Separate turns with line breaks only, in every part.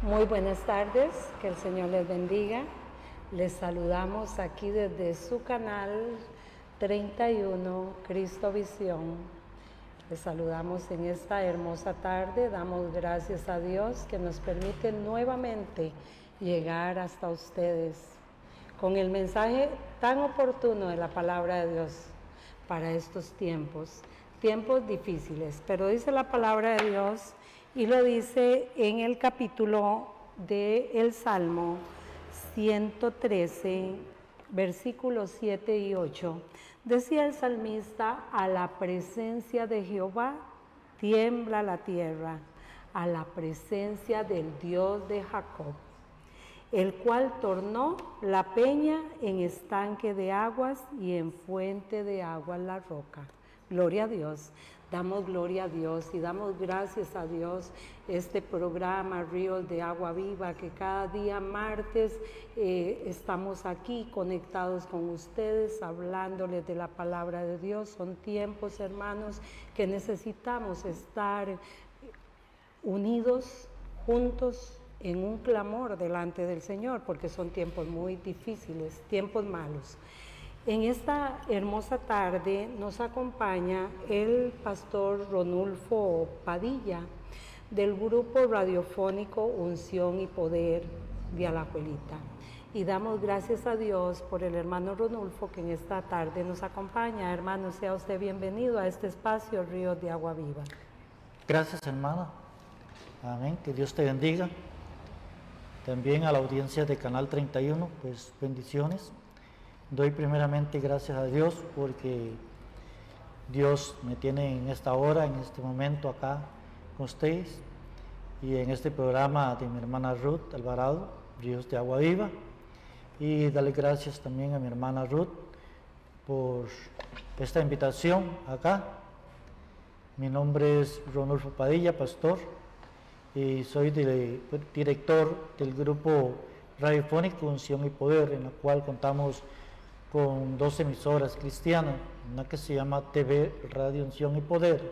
Muy buenas tardes, que el Señor les bendiga. Les saludamos aquí desde su canal 31, Cristo Visión. Les saludamos en esta hermosa tarde, damos gracias a Dios que nos permite nuevamente llegar hasta ustedes con el mensaje tan oportuno de la palabra de Dios para estos tiempos difíciles. Pero dice la palabra de Dios y lo dice en el capítulo del Salmo 113, versículos 7 y 8. Decía el salmista: a la presencia de Jehová tiembla la tierra, a la presencia del Dios de Jacob, el cual tornó la peña en estanque de aguas y en fuente de aguas la roca. Gloria a Dios, damos gloria a Dios y damos gracias a Dios. Este programa Ríos de Agua Viva, que cada día martes estamos aquí conectados con ustedes, hablándoles de la palabra de Dios. Son tiempos, hermanos, que necesitamos estar unidos, juntos, en un clamor delante del Señor, porque son tiempos muy difíciles, tiempos malos. En esta hermosa tarde nos acompaña el pastor Ronulfo Padilla, del grupo radiofónico Unción y Poder de Alajuelita. Y damos gracias a Dios por el hermano Ronulfo que en esta tarde nos acompaña. Hermano, sea usted bienvenido a este espacio Ríos de Agua Viva.
Gracias, hermana. Amén. Que Dios te bendiga. También a la audiencia de Canal 31, pues bendiciones. Doy primeramente gracias a Dios porque Dios me tiene en esta hora, en este momento acá con ustedes y en este programa de mi hermana Ruth Alvarado, Ríos de Agua Viva. Y darle gracias también a mi hermana Ruth por esta invitación acá. Mi nombre es Ronulfo Padilla, pastor, y soy director del grupo radiofónico Unción y Poder, en la cual contamos con 2 emisoras cristianas, una que se llama TV Radio Unción y Poder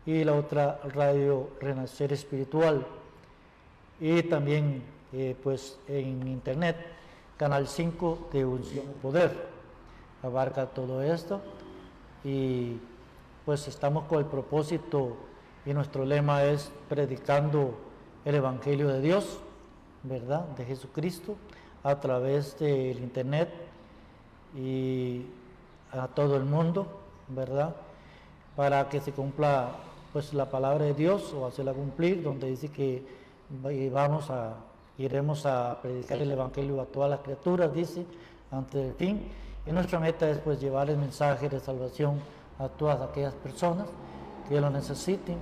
y la otra Radio Renacer Espiritual, y también pues en internet Canal 5 de Unción y Poder. Abarca todo esto y pues estamos con el propósito, y nuestro lema es predicando el Evangelio de Dios, ¿verdad?, de Jesucristo, a través del internet y a todo el mundo, ¿verdad?, para que se cumpla pues la palabra de Dios, o hacerla cumplir, donde dice que iremos a predicar el Evangelio a todas las criaturas, dice, antes del fin. Y nuestra meta es pues llevar el mensaje de salvación a todas aquellas personas que lo necesiten,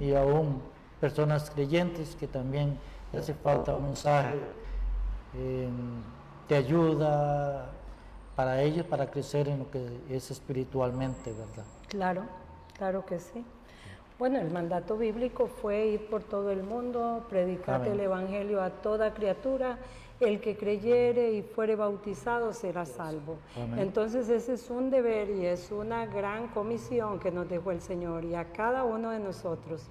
y aún personas creyentes que también hace falta un mensaje de ayuda para ellos, para crecer en lo que es espiritualmente, ¿verdad?
Claro, claro que sí. Bueno, el mandato bíblico fue ir por todo el mundo, predicar el Evangelio a toda criatura. El que creyere y fuere bautizado será salvo. Amén. Entonces ese es un deber y es una gran comisión que nos dejó el Señor y a cada uno de nosotros.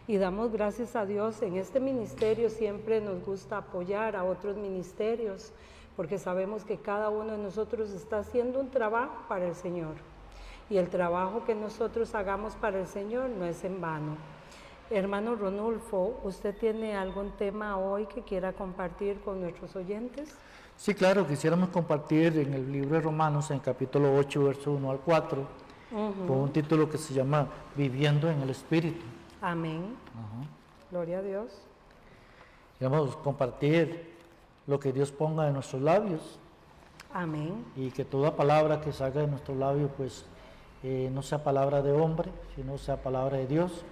Y damos gracias a Dios. En este ministerio siempre nos gusta apoyar a otros ministerios, porque sabemos que cada uno de nosotros está haciendo un trabajo para el Señor. Y el trabajo que nosotros hagamos para el Señor no es en vano. Hermano Ronulfo, ¿usted tiene algún tema hoy que quiera compartir con nuestros oyentes?
Sí, claro, quisiéramos compartir en el libro de Romanos, en el capítulo 8, verso 1 al 4, con un título que se llama Viviendo en el Espíritu.
Amén. Gloria a Dios.
Queremos compartir lo que Dios ponga en nuestros labios.
Amén.
Y que toda palabra que salga de nuestros labios, pues, no sea palabra de hombre, sino sea palabra de Dios,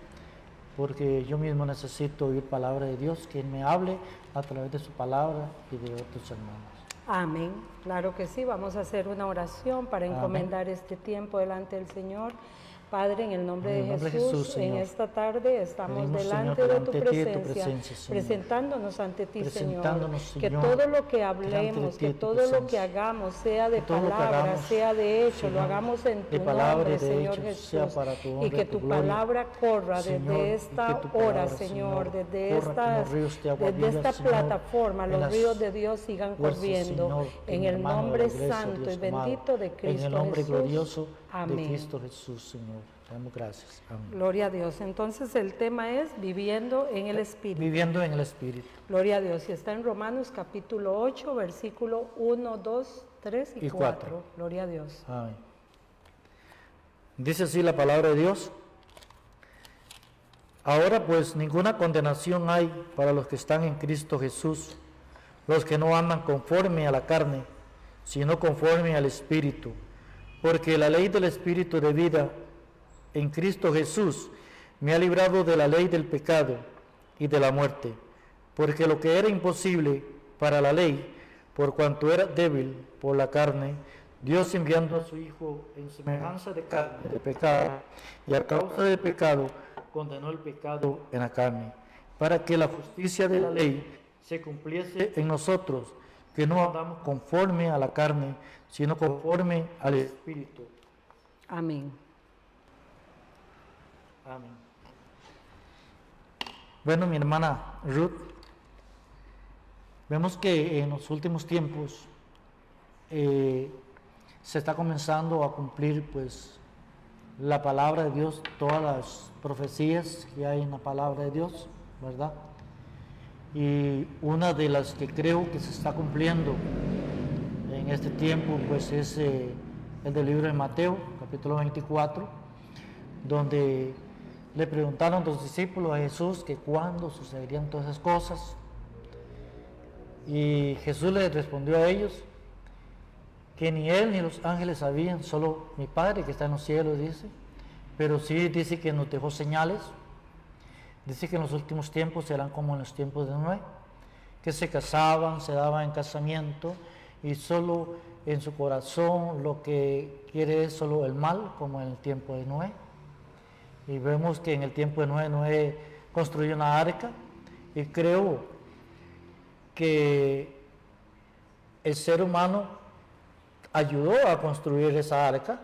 porque yo mismo necesito oír palabra de Dios, que Él me hable a través de su palabra y de otros hermanos.
Amén, claro que sí. Vamos a hacer una oración para encomendar este tiempo delante del Señor. Padre, en el nombre
En el nombre
de
de
Jesús,
Jesús, Señor.
en esta tarde estamos
Venimos,
delante
Señor,
de tu
delante de ti, de tu
presencia,
presencia, Señor.
presentándonos ante ti, Señor.
Presentándonos,
Que
Señor,
todo lo que
delante de
hablemos,
ti,
que
de tu
todo lo que
presencia.
hagamos, sea de
Que todo lo que
palabra,
hagamos,
sea de hecho,
Señor,
lo hagamos en tu
de palabra y
nombre,
de
Señor
hecho,
Jesús.
sea para tu honra
Y
y
que
tu
tu
gloria,
palabra corra
Señor,
desde
y que
esta
tu
hora,
palabra,
Señor,
Señor,
desde
corra como ríos de agua
desde
viva,
esta
Señor,
plataforma,
en
los
las
ríos de Dios sigan
fuerzas,
corriendo.
Señor,
En
mi
el
hermano de la
nombre
iglesia,
santo
Dios
y bendito
amado,
de Cristo
en el nombre
Jesús.
glorioso
Amén.
de Cristo Jesús, Señor. Te damos gracias. Amén.
Gloria a Dios. Entonces el tema es viviendo en el Espíritu.
Viviendo en el Espíritu.
Gloria a Dios. Y está en Romanos capítulo 8, versículo 1, 2, 3 y 4. Gloria a Dios.
Amén. Dice así la palabra de Dios. Ahora pues ninguna condenación hay para los que están en Cristo Jesús, los que no andan conforme a la carne, sino conforme al Espíritu. Porque la ley del Espíritu de vida en Cristo Jesús me ha librado de la ley del pecado y de la muerte. Porque lo que era imposible para la ley, por cuanto era débil por la carne, Dios enviando a su Hijo en semejanza de carne, de pecado, y a causa del pecado, condenó el pecado en la carne, para que la justicia de la ley se cumpliese en nosotros, que no andamos conforme a la carne, sino conforme al Espíritu.
Amén.
Amén. Bueno, mi hermana Ruth, vemos que en los últimos tiempos se está comenzando a cumplir pues la palabra de Dios, todas las profecías que hay en la palabra de Dios, ¿verdad? Y una de las que creo que se está cumpliendo en este tiempo pues es el del libro de Mateo, capítulo 24, donde le preguntaron los discípulos a Jesús que cuándo sucederían todas esas cosas, y Jesús les respondió a ellos que ni él ni los ángeles sabían, solo mi Padre que está en los cielos, dice. Pero sí dice que nos dejó señales. Dice que en los últimos tiempos serán como en los tiempos de Noé, que se casaban, se daban en casamiento y solo en su corazón lo que quiere es solo el mal, como en el tiempo de Noé. Y vemos que en el tiempo de Noé construyó una arca, y creo que el ser humano ayudó a construir esa arca,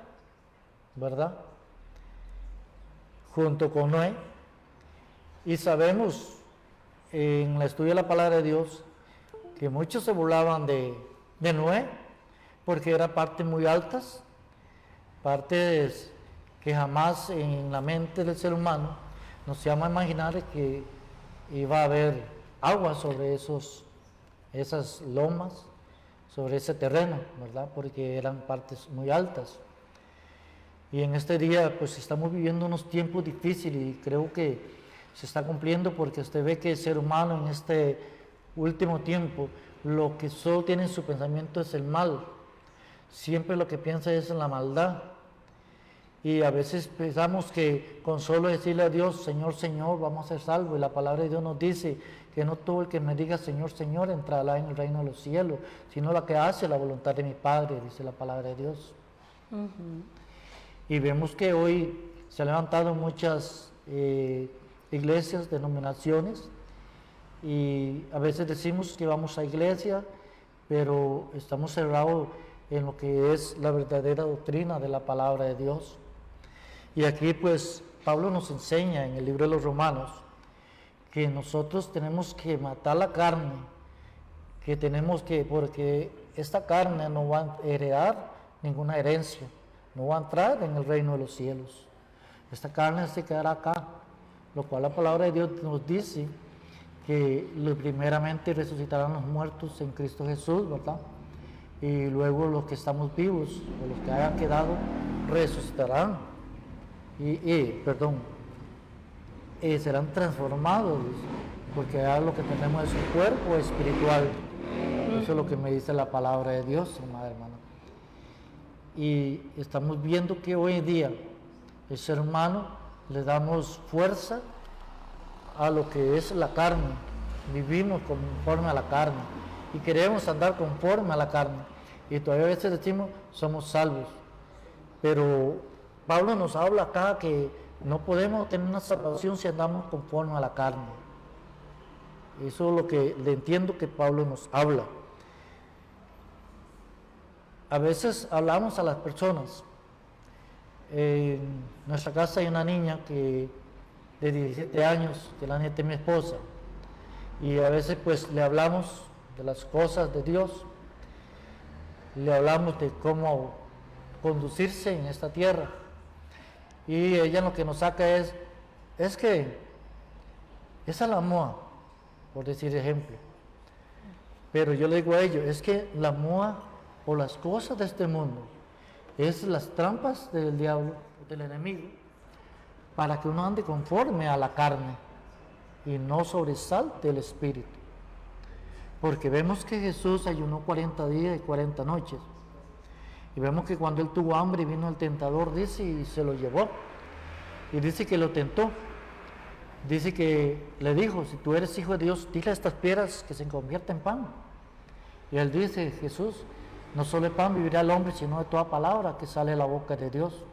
¿verdad? Junto con Noé. Y sabemos en el estudio de la palabra de Dios que muchos se burlaban de Noé, porque eran partes muy altas, partes que jamás en la mente del ser humano nos llama a imaginar que iba a haber agua sobre esas lomas, sobre ese terreno, ¿verdad? Porque eran partes muy altas. Y en este día pues estamos viviendo unos tiempos difíciles, y creo que se está cumpliendo, porque usted ve que el ser humano en este último tiempo lo que solo tiene en su pensamiento es el mal. Siempre lo que piensa es en la maldad. Y a veces pensamos que con solo decirle a Dios, Señor, Señor, vamos a ser salvos. Y la palabra de Dios nos dice que no todo el que me diga Señor, Señor entrará en el reino de los cielos, sino la que hace la voluntad de mi Padre, dice la palabra de Dios. Y vemos que hoy se han levantado muchas iglesias, denominaciones, y a veces decimos que vamos a iglesia, pero estamos cerrados en lo que es la verdadera doctrina de la palabra de Dios. Y aquí pues Pablo nos enseña en el libro de los Romanos que nosotros tenemos que matar la carne, que tenemos que, porque esta carne no va a heredar ninguna herencia, no va a entrar en el reino de los cielos. Esta carne se quedará acá, lo cual la palabra de Dios nos dice que primeramente resucitarán los muertos en Cristo Jesús, ¿verdad? Y luego los que estamos vivos, o los que hayan quedado, resucitarán serán transformados, porque ahora lo que tenemos es un cuerpo espiritual. Eso es lo que me dice la palabra de Dios, amada hermana. Y estamos viendo que hoy en día el ser humano le damos fuerza a lo que es la carne, vivimos conforme a la carne y queremos andar conforme a la carne, y todavía a veces decimos somos salvos, pero Pablo nos habla acá que no podemos tener una salvación si andamos conforme a la carne. Eso es lo que le entiendo que Pablo nos habla. A veces hablamos a las personas. En nuestra casa hay una niña de 17 años, que es la nieta de mi esposa, y a veces pues le hablamos de las cosas de Dios, le hablamos de cómo conducirse en esta tierra, y ella lo que nos saca es que esa es la moa, por decir ejemplo, pero yo le digo a ellos, es que la moa o las cosas de este mundo es las trampas del diablo, del enemigo, para que uno ande conforme a la carne y no sobresalte el espíritu. Porque vemos que Jesús ayunó 40 días y 40 noches. Y vemos que cuando él tuvo hambre vino el tentador, dice, y se lo llevó. Y dice que lo tentó. Dice que le dijo, si tú eres hijo de Dios, dile a estas piedras que se conviertan en pan. Y él dice, Jesús, no solo de pan vivirá el hombre, sino de toda palabra que sale de la boca de Dios.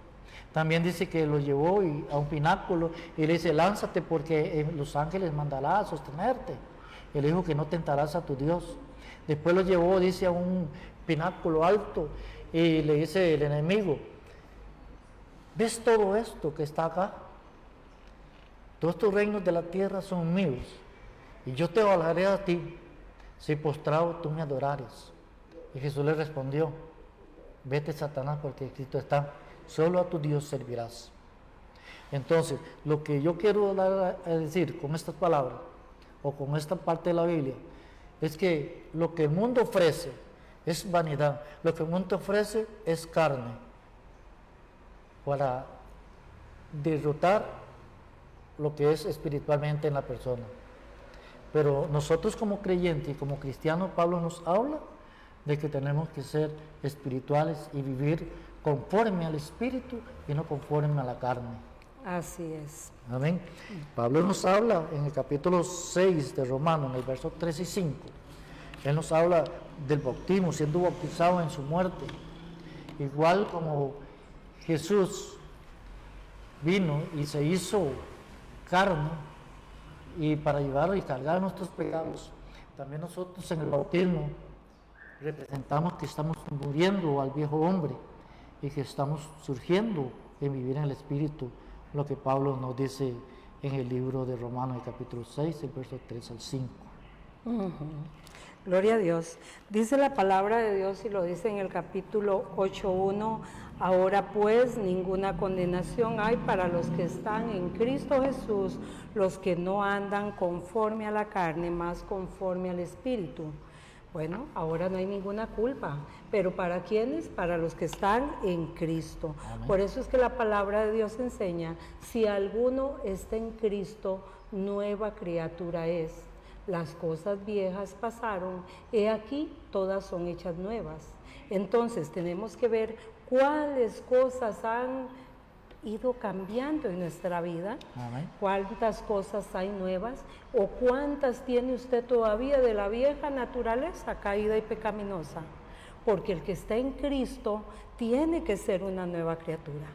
También dice que lo llevó a un pináculo y le dice, lánzate porque los ángeles mandará a sostenerte. Y le dijo que no tentarás a tu Dios. Después lo llevó, dice, a un pináculo alto y le dice el enemigo, ¿ves todo esto que está acá? Todos estos reinos de la tierra son míos y yo te hablaré a ti si postrado tú me adorares. Y Jesús le respondió, vete Satanás porque escrito está, solo a tu Dios servirás. Entonces, lo que yo quiero dar a decir con estas palabras o con esta parte de la Biblia es que lo que el mundo ofrece es vanidad, lo que el mundo ofrece es carne para derrotar lo que es espiritualmente en la persona. Pero nosotros como creyentes y como cristianos, Pablo nos habla de que tenemos que ser espirituales y vivir conforme al espíritu y no conforme a la carne.
Así es.
Amén. Pablo nos habla en el capítulo 6 de Romanos, en el verso 3 y 5. Él nos habla del bautismo, siendo bautizado en su muerte. Igual como Jesús vino y se hizo carne y para llevar y cargar nuestros pecados, también nosotros en el bautismo representamos que estamos muriendo al viejo hombre y que estamos surgiendo en vivir en el Espíritu, lo que Pablo nos dice en el libro de Romanos, el capítulo 6, el verso 3 al 5.
Gloria a Dios. Dice la palabra de Dios y lo dice en el capítulo 8:1, ahora pues ninguna condenación hay para los que están en Cristo Jesús, los que no andan conforme a la carne, más conforme al Espíritu. Bueno, ahora no hay ninguna culpa, pero ¿para quiénes? Para los que están en Cristo. Amén. Por eso es que la palabra de Dios enseña, si alguno está en Cristo, nueva criatura es. Las cosas viejas pasaron, he aquí, todas son hechas nuevas. Entonces tenemos que ver cuáles cosas han ido cambiando en nuestra vida. Amén. Cuántas cosas hay nuevas o cuántas tiene usted todavía de la vieja naturaleza caída y pecaminosa, porque el que está en Cristo tiene que ser una nueva criatura.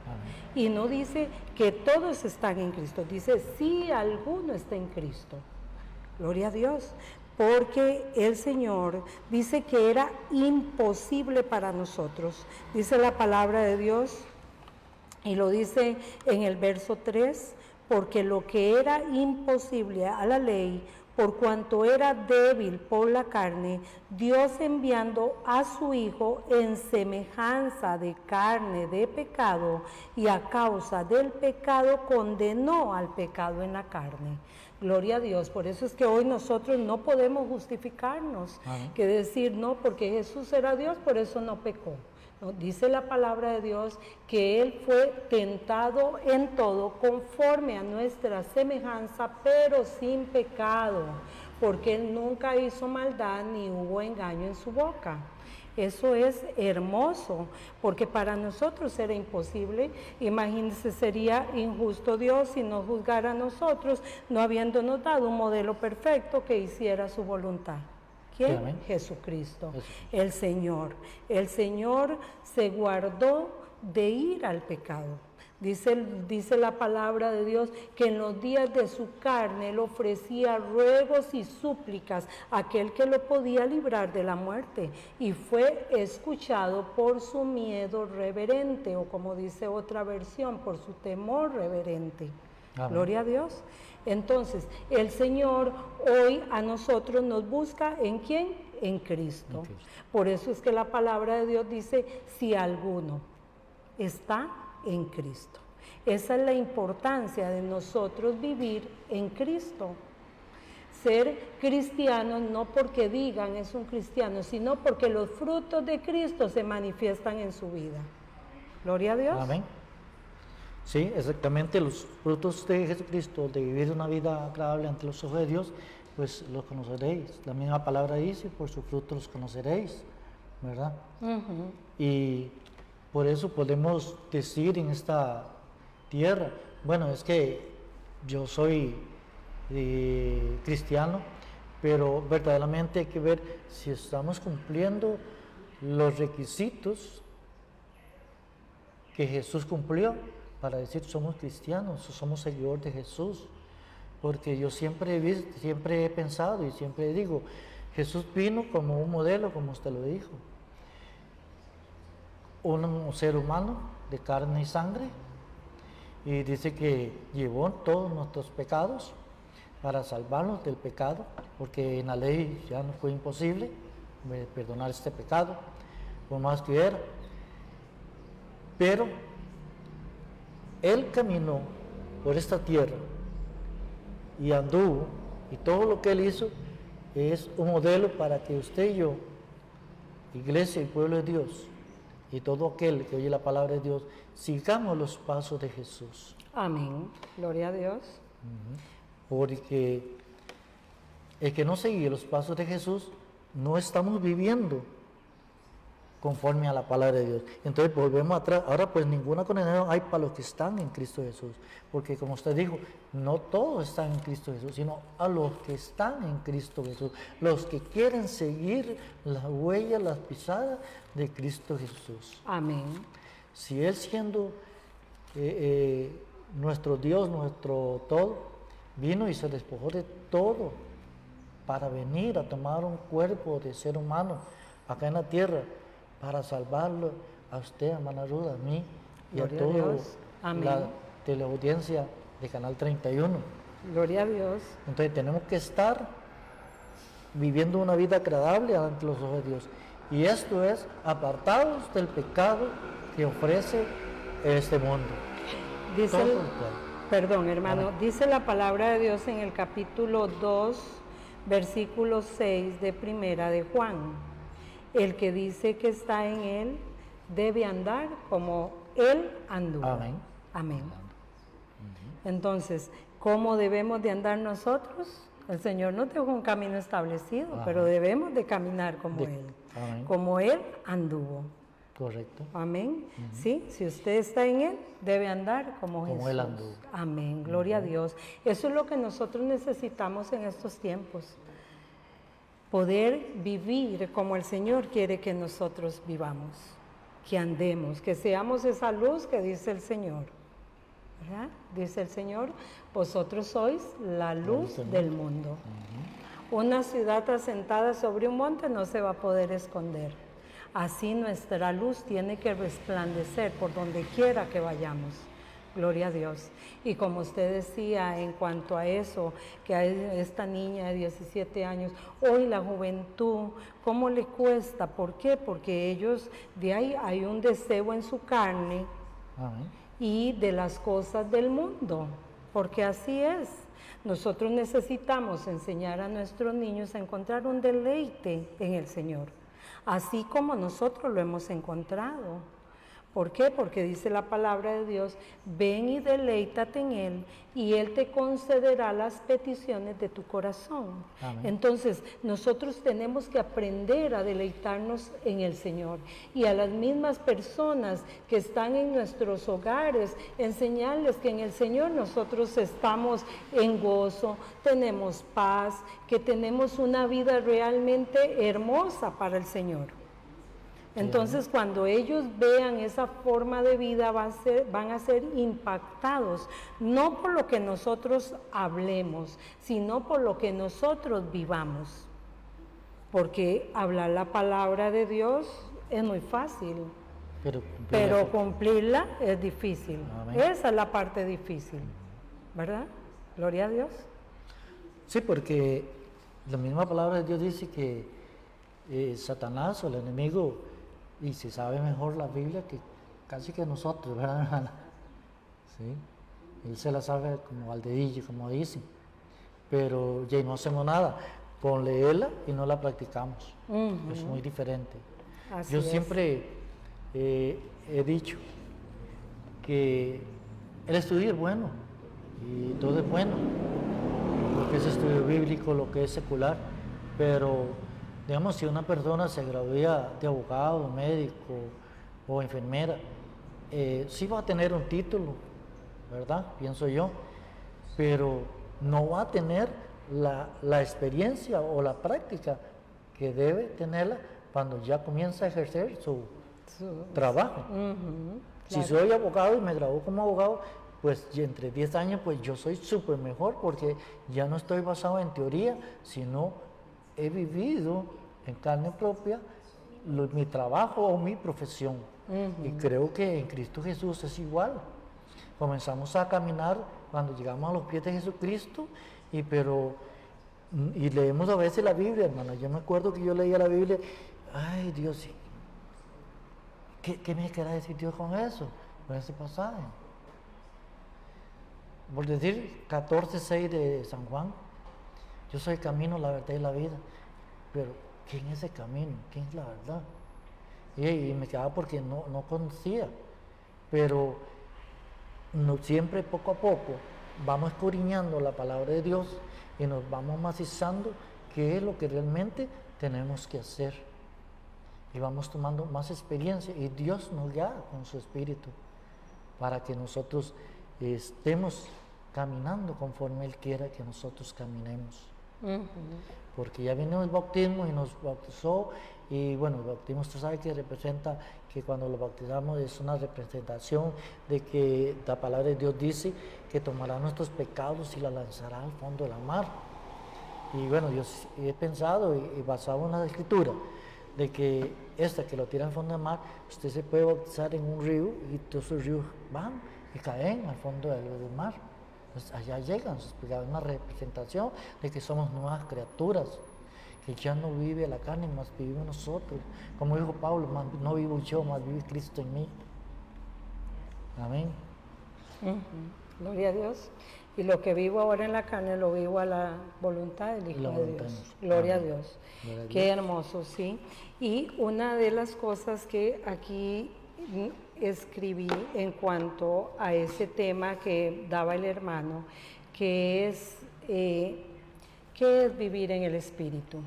Amén. Y no dice que todos están en Cristo, dice si alguno está en Cristo. Gloria a Dios, porque el Señor dice que era imposible para nosotros. Dice la palabra de Dios y lo dice en el verso 3, porque lo que era imposible a la ley, por cuanto era débil por la carne, Dios enviando a su Hijo en semejanza de carne de pecado, y a causa del pecado condenó al pecado en la carne. Gloria a Dios, por eso es que hoy nosotros no podemos justificarnos, que decir no, porque Jesús era Dios, por eso no pecó. No, dice la palabra de Dios que Él fue tentado en todo conforme a nuestra semejanza, pero sin pecado, porque Él nunca hizo maldad ni hubo engaño en su boca. Eso es hermoso, porque para nosotros era imposible. Imagínense, sería injusto Dios si nos juzgara a nosotros, no habiéndonos dado un modelo perfecto que hiciera su voluntad. ¿Quién? Amén. Jesucristo, el Señor. El Señor se guardó de ir al pecado. Dice la palabra de Dios que en los días de su carne Él ofrecía ruegos y súplicas a aquel que lo podía librar de la muerte, y fue escuchado por su miedo reverente, o como dice otra versión, por su temor reverente. Amén. Gloria a Dios. Entonces, el Señor hoy a nosotros nos busca, ¿en quién? En Cristo. Por eso es que la palabra de Dios dice, si alguno está en Cristo. Esa es la importancia de nosotros vivir en Cristo. Ser cristianos no porque digan es un cristiano, sino porque los frutos de Cristo se manifiestan en su vida. Gloria a Dios.
Amén. Sí, exactamente, los frutos de Jesucristo, de vivir una vida agradable ante los ojos de Dios, pues los conoceréis. La misma palabra dice, por sus frutos los conoceréis, ¿verdad? Y por eso podemos decir en esta tierra, bueno, es que yo soy cristiano, pero verdaderamente hay que ver si estamos cumpliendo los requisitos que Jesús cumplió para decir somos cristianos, somos seguidores de Jesús. Porque yo siempre he pensado y siempre digo, Jesús vino como un modelo, como usted lo dijo. Un ser humano de carne y sangre, y dice que llevó todos nuestros pecados para salvarnos del pecado, porque en la ley ya no fue imposible perdonar este pecado, por más que era. Pero Él caminó por esta tierra y anduvo, y todo lo que Él hizo es un modelo para que usted y yo, iglesia y pueblo de Dios, y todo aquel que oye la palabra de Dios, sigamos los pasos de Jesús.
Amén. Gloria a Dios.
Porque el que no sigue los pasos de Jesús, no estamos viviendo conforme a la palabra de Dios. Entonces volvemos atrás. Ahora pues ninguna condenación hay para los que están en Cristo Jesús. Porque como usted dijo, no todos están en Cristo Jesús, sino a los que están en Cristo Jesús. Los que quieren seguir las huellas, las pisadas de Cristo Jesús.
Amén.
Si Él siendo nuestro Dios, nuestro todo, vino y se despojó de todo para venir a tomar un cuerpo de ser humano acá en la tierra, para salvarlo a usted, hermana Ruda, a mí y
Gloria
a toda
la
teleaudiencia de Canal 31.
Gloria a Dios.
Entonces tenemos que estar viviendo una vida agradable ante los ojos de Dios. Y esto es apartados del pecado que ofrece este mundo.
Dice perdón, hermano, dice la palabra de Dios en el capítulo 2, versículo 6 de Primera de Juan. El que dice que está en Él debe andar como Él anduvo.
Amén.
Amén. Entonces, ¿cómo debemos de andar nosotros? El Señor nos dejó un camino establecido, pero debemos de caminar como Él. Amén. Como Él anduvo.
Correcto.
Amén. Sí, si usted está en Él, debe andar como Jesús.
Él anduvo.
Amén. Gloria a Dios. Eso es lo que nosotros necesitamos en estos tiempos. Poder vivir como el Señor quiere que nosotros vivamos, que andemos, que seamos esa luz que dice el Señor. ¿Verdad? Dice el Señor, vosotros sois la luz del mundo. Una ciudad asentada sobre un monte no se va a poder esconder. Así nuestra luz tiene que resplandecer por donde quiera que vayamos. Gloria a Dios. Y como usted decía en cuanto a eso, que a esta niña de 17 años, hoy la juventud, ¿cómo le cuesta? ¿Por qué? Porque ellos, de ahí hay un deseo en su carne y de las cosas del mundo, porque así es. Nosotros necesitamos enseñar a nuestros niños a encontrar un deleite en el Señor, así como nosotros lo hemos encontrado. ¿Por qué? Porque dice la palabra de Dios, ven y deleítate en Él y Él te concederá las peticiones de tu corazón. Amén. Entonces, nosotros tenemos que aprender a deleitarnos en el Señor y a las mismas personas que están en nuestros hogares, enseñarles que en el Señor nosotros estamos en gozo, tenemos paz, que tenemos una vida realmente hermosa para el Señor. Entonces, cuando ellos vean esa forma de vida, van a ser impactados, no por lo que nosotros hablemos, sino por lo que nosotros vivamos. Porque hablar la palabra de Dios es muy fácil, pero cumplirla es difícil. Amén. Esa es la parte difícil, ¿verdad? Gloria a Dios.
Sí, porque la misma palabra de Dios dice que Satanás o el enemigo, y se sabe mejor la Biblia que casi que nosotros, ¿verdad, hermana? Sí, él se la sabe como al dedillo, como dicen, pero ya no hacemos nada con leerla y no la practicamos. Es muy diferente. Yo siempre he dicho que el estudio es bueno y todo es bueno, lo que es estudio bíblico, lo que es secular, pero digamos, si una persona se gradúa de abogado, médico o enfermera, sí va a tener un título, ¿verdad? Pienso yo, pero no va a tener la experiencia o la práctica que debe tenerla cuando ya comienza a ejercer su trabajo. Claro. Si soy abogado y me graduó como abogado, pues entre 10 años pues yo soy súper mejor, porque ya no estoy basado en teoría, sino he vivido en carne propia mi trabajo o mi profesión. Y creo que en Cristo Jesús es igual. Comenzamos a caminar cuando llegamos a los pies de Jesucristo, y leemos a veces la Biblia, hermano. Yo me acuerdo que yo leía la Biblia, ay Dios, ¿qué me quiere decir Dios con eso? Con ese pasaje. Por decir 14:6 de San Juan, yo soy el camino, la verdad y la vida. Pero, ¿quién es el camino? ¿Quién es la verdad? Y me quedaba porque no conocía. Pero siempre poco a poco vamos escudriñando la palabra de Dios y nos vamos macizando qué es lo que realmente tenemos que hacer. Y vamos tomando más experiencia y Dios nos guía con su Espíritu para que nosotros estemos caminando conforme Él quiera que nosotros caminemos. Porque ya vino el bautismo y nos bautizó, y bueno, el bautismo usted sabe que representa, que cuando lo bautizamos es una representación de que la palabra de Dios dice que tomará nuestros pecados y la lanzará al fondo de la mar. Y bueno, yo he pensado y basado en la escritura de que que lo tira al fondo del mar, usted se puede bautizar en un río y todos esos ríos van y caen al fondo del mar. Pues allá llegan, es una representación de que somos nuevas criaturas, que ya no vive la carne, más vivimos nosotros. Como dijo Pablo, no vivo yo, más vive Cristo en mí. Amén.
Gloria a Dios. Y lo que vivo ahora en la carne lo vivo a la voluntad del Hijo de Dios. Gloria a Dios. Qué hermoso, sí. Y una de las cosas que aquí escribí en cuanto a ese tema que daba el hermano, que es vivir en el Espíritu.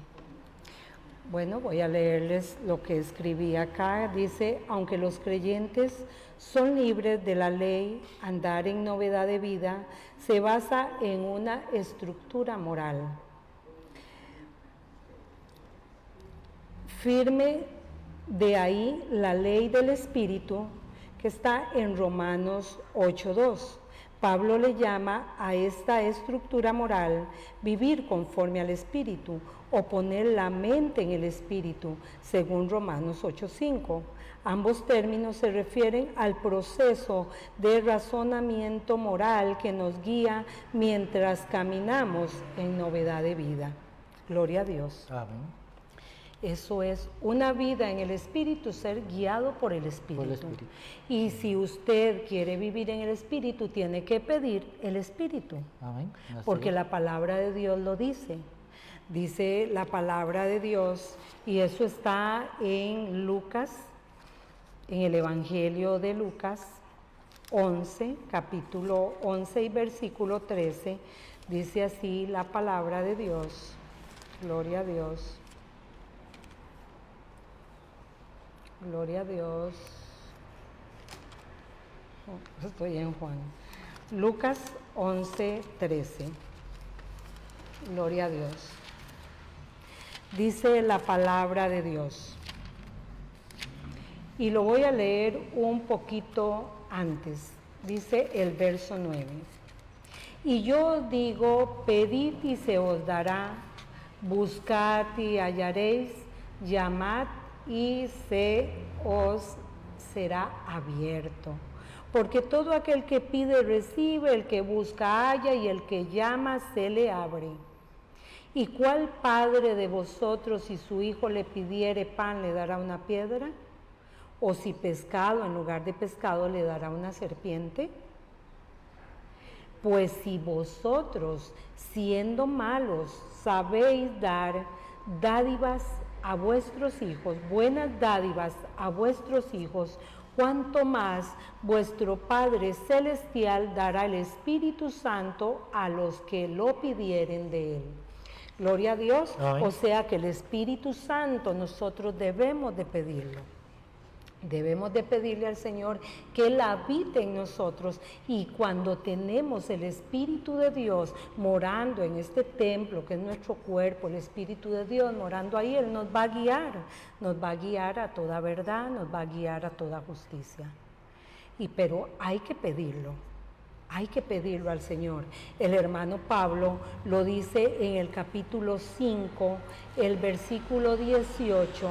Bueno, voy a leerles lo que escribí acá. Dice: aunque los creyentes son libres de la ley, andar en novedad de vida se basa en una estructura moral firme. De ahí la ley del Espíritu, que está en Romanos 8:2. Pablo le llama a esta estructura moral vivir conforme al Espíritu o poner la mente en el Espíritu, según Romanos 8:5. Ambos términos se refieren al proceso de razonamiento moral que nos guía mientras caminamos en novedad de vida. Gloria a Dios.
Amén.
Eso es una vida en el Espíritu, ser guiado por el Espíritu. Y si usted quiere vivir en el Espíritu, tiene que pedir el Espíritu.
Amén.
Porque la palabra de Dios lo dice. Dice la palabra de Dios, y eso está en Lucas, en el Evangelio de Lucas 11, capítulo 11 y versículo 13. Dice así la palabra de Dios. Gloria a Dios. Gloria a Dios. Estoy en Juan. Lucas 11:13. Gloria a Dios. Dice la palabra de Dios: Y lo voy a leer un poquito antes. Dice el verso 9. Y yo digo, pedid y se os dará, buscad y hallaréis, llamad y se os será abierto. Porque todo aquel que pide recibe, el que busca halla y el que llama se le abre. ¿Y cuál padre de vosotros, si su hijo le pidiere pan, le dará una piedra? ¿O si pescado, en lugar de pescado, le dará una serpiente? Pues si vosotros, siendo malos, sabéis dar dádivas a vuestros hijos, buenas dádivas a vuestros hijos, cuánto más vuestro Padre Celestial dará el Espíritu Santo a los que lo pidieren de Él. Gloria a Dios.
Amén.
O sea que el Espíritu Santo nosotros debemos de pedirlo. Debemos de pedirle al Señor que Él habite en nosotros, y cuando tenemos el Espíritu de Dios morando en este templo que es nuestro cuerpo, el Espíritu de Dios morando ahí, Él nos va a guiar a toda verdad, nos va a guiar a toda justicia. Pero hay que pedirlo al Señor. El hermano Pablo lo dice en el capítulo 5, el versículo 18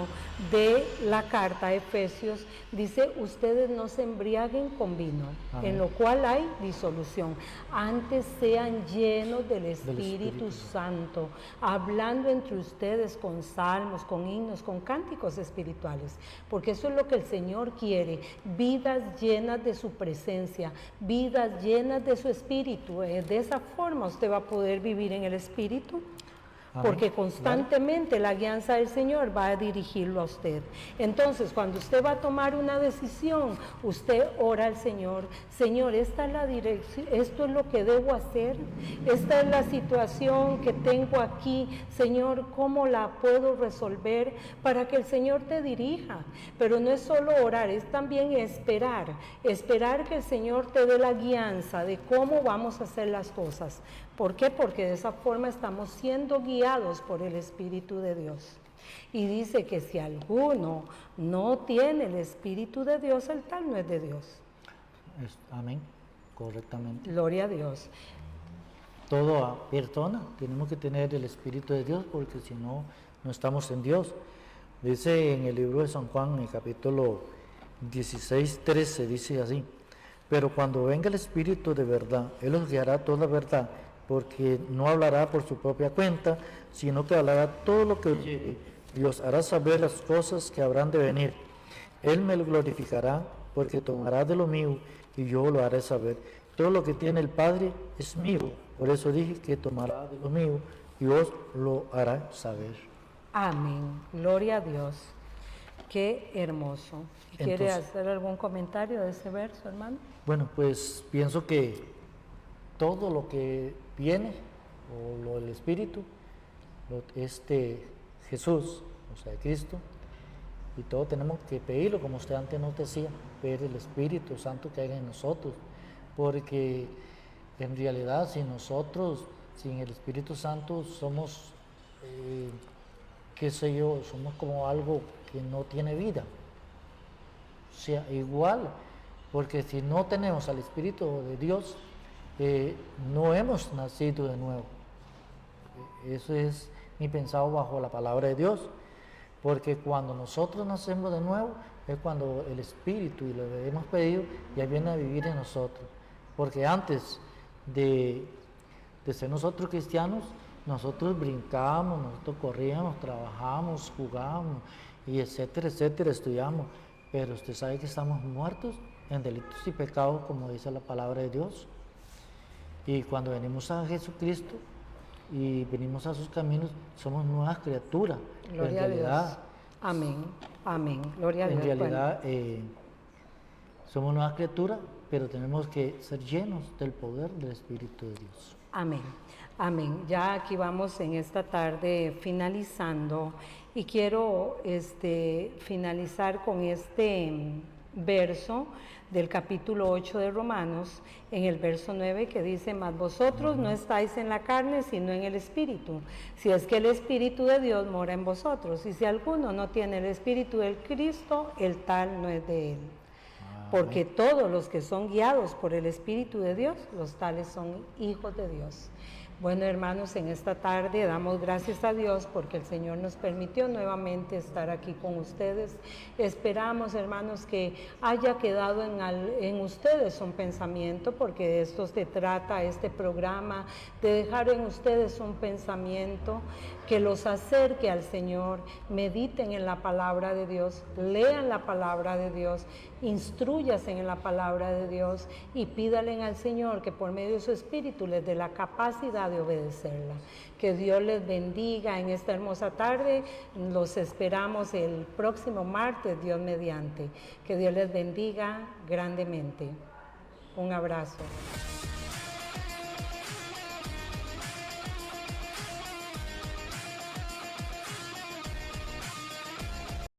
de la carta a Efesios, dice, ustedes no se embriaguen con vino,
amén,
en lo cual hay disolución, antes sean llenos del Espíritu Santo, hablando entre ustedes con salmos, con himnos, con cánticos espirituales, porque eso es lo que el Señor quiere, vidas llenas de su presencia, vidas llenas de su Espíritu. De esa forma usted va a poder vivir en el Espíritu, porque constantemente la guianza del Señor va a dirigirlo a usted. Entonces, cuando usted va a tomar una decisión, usted ora al Señor, Señor, esta es la dirección, esto es lo que debo hacer, esta es la situación que tengo aquí, Señor, ¿cómo la puedo resolver? Para que el Señor te dirija. Pero no es solo orar, es también esperar que el Señor te dé la guianza de cómo vamos a hacer las cosas. ¿Por qué? Porque de esa forma estamos siendo guiados por el Espíritu de Dios. Y dice que si alguno no tiene el Espíritu de Dios, el tal no es de Dios.
Amén, correctamente.
Gloria a Dios.
Toda persona tenemos que tener el Espíritu de Dios, porque si no, no estamos en Dios. Dice en el libro de San Juan, en el capítulo 16:13, dice así: pero cuando venga el Espíritu de verdad, Él os guiará toda verdad, porque no hablará por su propia cuenta, sino que hablará todo lo que oyere, y os hará saber las cosas que habrán de venir. Él me lo glorificará, porque tomará de lo mío, y yo lo haré saber. Todo lo que tiene el Padre es mío, por eso dije que tomará de lo mío, y os lo hará saber.
Amén, gloria a Dios. Qué hermoso. ¿Quiere hacer algún comentario de ese verso, hermano?
Bueno, pues pienso que todo lo que viene, o lo del Espíritu, Jesús, o sea, Cristo, y todo tenemos que pedirlo, como usted antes nos decía, pedir el Espíritu Santo que haya en nosotros, porque en realidad sin el Espíritu Santo somos, somos como algo que no tiene vida. O sea, igual, porque si no tenemos al Espíritu de Dios, no hemos nacido de nuevo. Eso es mi pensado bajo la palabra de Dios, porque cuando nosotros nacemos de nuevo, es cuando el Espíritu, y lo que hemos pedido, ya viene a vivir en nosotros. Porque antes de ser nosotros cristianos, nosotros brincábamos, nosotros corríamos, trabajábamos, jugábamos, y etcétera, etcétera, estudiamos. Pero usted sabe que estamos muertos en delitos y pecados, como dice la palabra de Dios. Y cuando venimos a Jesucristo y venimos a sus caminos, somos nuevas criaturas.
Gloria a Dios. Amén, amén, gloria a Dios.
En realidad, somos nuevas criaturas, pero tenemos que ser llenos del poder del Espíritu de Dios.
Amén, amén. Ya aquí vamos en esta tarde finalizando, y quiero finalizar con verso del capítulo 8 de Romanos, en el verso 9, que dice: mas vosotros no estáis en la carne, sino en el Espíritu, si es que el Espíritu de Dios mora en vosotros, y si alguno no tiene el Espíritu del Cristo, el tal no es de él. Porque todos los que son guiados por el Espíritu de Dios, los tales son hijos de Dios. Bueno, hermanos, en esta tarde damos gracias a Dios porque el Señor nos permitió nuevamente estar aquí con ustedes. Esperamos, hermanos, que haya quedado en ustedes un pensamiento, porque de esto se trata este programa, de dejar en ustedes un pensamiento que los acerque al Señor. Mediten en la palabra de Dios, lean la palabra de Dios, instrúyase en la palabra de Dios y pídale al Señor que por medio de su Espíritu les dé la capacidad de obedecerla. Que Dios les bendiga en esta hermosa tarde. Los esperamos el próximo martes, Dios mediante. Que Dios les bendiga grandemente. Un abrazo.